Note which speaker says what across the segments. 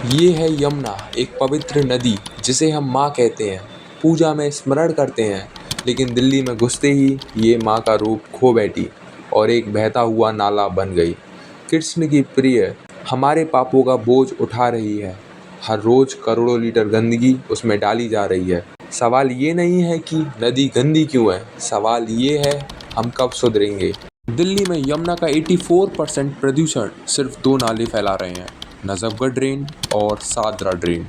Speaker 1: ये है यमुना, एक पवित्र नदी जिसे हम माँ कहते हैं, पूजा में स्मरण करते हैं। लेकिन दिल्ली में घुसते ही ये माँ का रूप खो बैठी और एक बहता हुआ नाला बन गई। कृष्ण की प्रिय हमारे पापों का बोझ उठा रही है। हर रोज करोड़ों लीटर गंदगी उसमें डाली जा रही है। सवाल ये नहीं है कि नदी गंदी क्यों है, सवाल ये है हम कब सुधरेंगे। दिल्ली में यमुना का 84% प्रदूषण सिर्फ दो नाले फैला रहे हैं, नजफगढ़ ड्रेन और सादरा ड्रेन।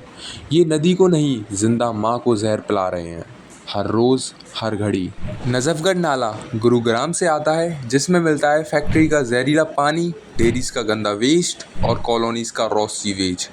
Speaker 1: ये नदी को नहीं, जिंदा माँ को जहर पिला रहे हैं, हर रोज हर घड़ी। नजफगढ़ नाला गुरुग्राम से आता है, जिसमें मिलता है फैक्ट्री का जहरीला पानी, डेयरीज का गंदा वेस्ट और कॉलोनीज का रॉ सीवेज।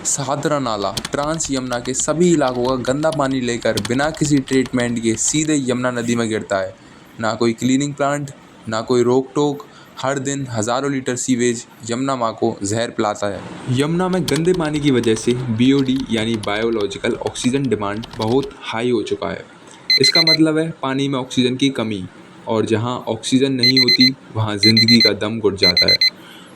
Speaker 1: सादरा नाला ट्रांस यमुना के सभी इलाकों का गंदा पानी लेकर बिना किसी ट्रीटमेंट के सीधे यमुना नदी में गिरता है। ना कोई क्लीनिंग प्लांट, ना कोई रोक टोक। हर दिन हज़ारों लीटर सीवेज यमुना माँ को जहर पिलाता है। यमुना में गंदे पानी की वजह से बीओडी यानी बायोलॉजिकल ऑक्सीजन डिमांड बहुत हाई हो चुका है। इसका मतलब है पानी में ऑक्सीजन की कमी, और जहाँ ऑक्सीजन नहीं होती वहाँ ज़िंदगी का दम घुट जाता है।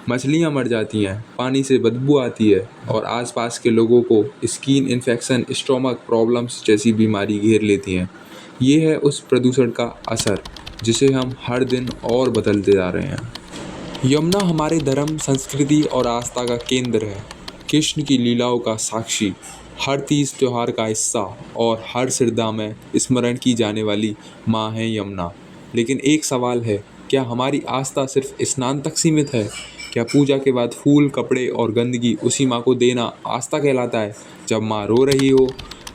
Speaker 1: मछलियाँ मर जाती हैं, पानी से बदबू आती है और आसपास के लोगों को स्किन इन्फेक्शन, स्टोमक प्रॉब्लम्स जैसी बीमारी घेर लेती हैं। ये है उस प्रदूषण का असर जिसे हम हर दिन और बदलते जा रहे हैं। यमुना हमारे धर्म, संस्कृति और आस्था का केंद्र है, कृष्ण की लीलाओं का साक्षी, हर तीज त्योहार का हिस्सा और हर श्रद्धा में स्मरण की जाने वाली माँ है यमुना। लेकिन एक सवाल है, क्या हमारी आस्था सिर्फ स्नान तक सीमित है? क्या पूजा के बाद फूल, कपड़े और गंदगी उसी माँ को देना आस्था कहलाता है? जब माँ रो रही हो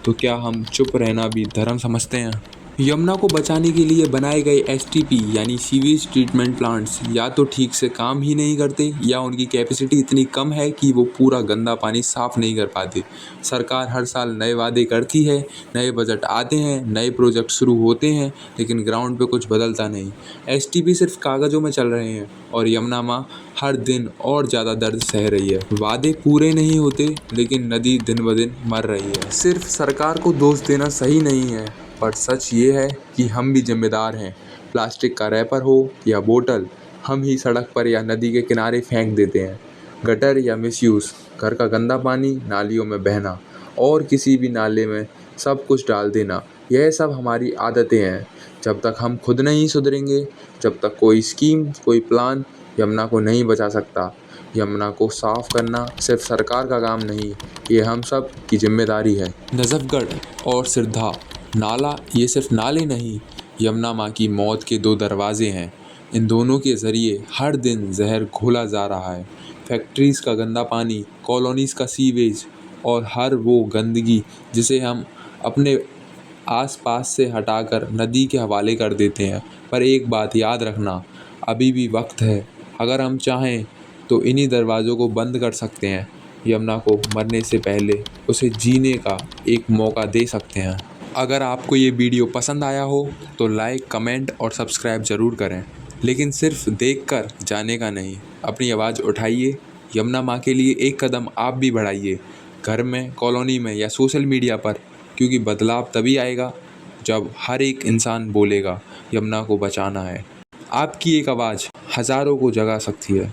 Speaker 1: तो क्या हम चुप रहना भी धर्म समझते हैं? यमुना को बचाने के लिए बनाए गए एसटीपी यानी सीवेज ट्रीटमेंट प्लांट्स या तो ठीक से काम ही नहीं करते, या उनकी कैपेसिटी इतनी कम है कि वो पूरा गंदा पानी साफ नहीं कर पाते। सरकार हर साल नए वादे करती है, नए बजट आते हैं, नए प्रोजेक्ट शुरू होते हैं, लेकिन ग्राउंड पे कुछ बदलता नहीं। एसटीपी सिर्फ कागज़ों में चल रहे हैं और यमुना माँ हर दिन और ज़्यादा दर्द सह रही है। वादे पूरे नहीं होते, लेकिन नदी दिन ब दिन मर रही है। सिर्फ सरकार को दोष देना सही नहीं है, पर सच ये है कि हम भी जिम्मेदार हैं। प्लास्टिक का रैपर हो या बोतल, हम ही सड़क पर या नदी के किनारे फेंक देते हैं। गटर या मिसयूज़, घर का गंदा पानी नालियों में बहना और किसी भी नाले में सब कुछ डाल देना, यह सब हमारी आदतें हैं। जब तक हम खुद नहीं सुधरेंगे, जब तक कोई स्कीम, कोई प्लान यमुना को नहीं बचा सकता। यमुना को साफ करना सिर्फ सरकार का काम नहीं, ये हम सब की जिम्मेदारी है। नजफगढ़ और सिरधा नाला ये सिर्फ नाले नहीं, यमुना माँ की मौत के दो दरवाजे हैं। इन दोनों के ज़रिए हर दिन जहर घोला जा रहा है। फैक्ट्रीज़ का गंदा पानी, कॉलोनीज़ का सीवेज और हर वो गंदगी जिसे हम अपने आसपास से हटाकर नदी के हवाले कर देते हैं। पर एक बात याद रखना, अभी भी वक्त है। अगर हम चाहें तो इन्हीं दरवाज़ों को बंद कर सकते हैं। यमुना को मरने से पहले उसे जीने का एक मौका दे सकते हैं। अगर आपको ये वीडियो पसंद आया हो तो लाइक, कमेंट और सब्सक्राइब ज़रूर करें, लेकिन सिर्फ देखकर जाने का नहीं। अपनी आवाज़ उठाइए, यमुना माँ के लिए एक कदम आप भी बढ़ाइए, घर में, कॉलोनी में या सोशल मीडिया पर, क्योंकि बदलाव तभी आएगा जब हर एक इंसान बोलेगा यमुना को बचाना है। आपकी एक आवाज़ हज़ारों को जगा सकती है।